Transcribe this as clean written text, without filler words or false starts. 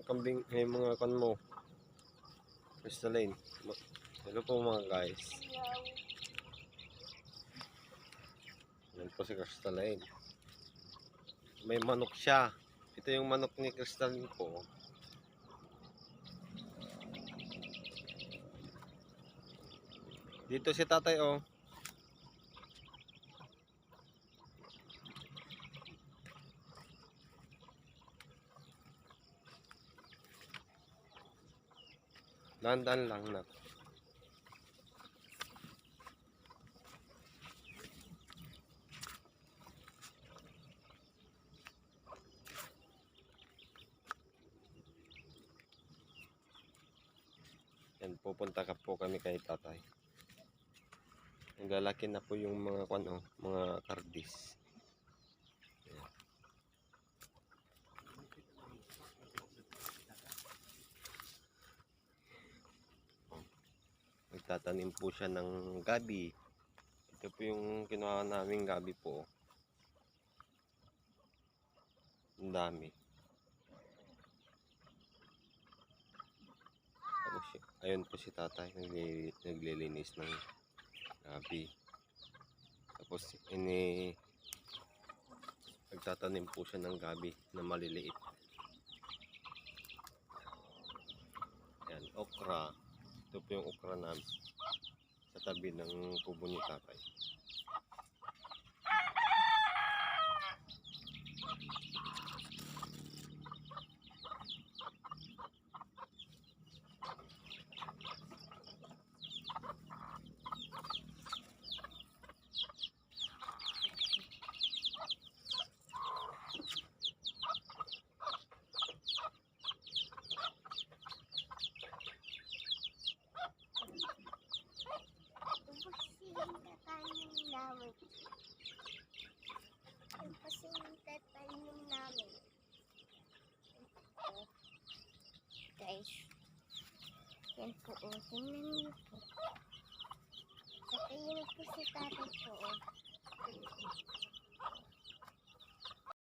kambing, yung mga kan mo. Crystalline. Hello po mga guys. Yan po si Crystalline. May manok siya. Ito yung manok ni Crystalline po. Dito si tatay oh. Dandan lang na. Yan, pupunta ka po kami kay tatay. Naglalaki na po yung mga mga kardis. Yan. Nagtatanim po siya ng gabi. Ito po yung kinuha naming gabi po. Ang dami. Tapos, ayun po si tatay naglilinis ng gabi. Tapos nagtatanim po siya ng gabi na maliliit. Yan, okra. Ito po yung okra namin sa tabi ng kubo ni tatay. Guys, yan po, tingnan niyo po.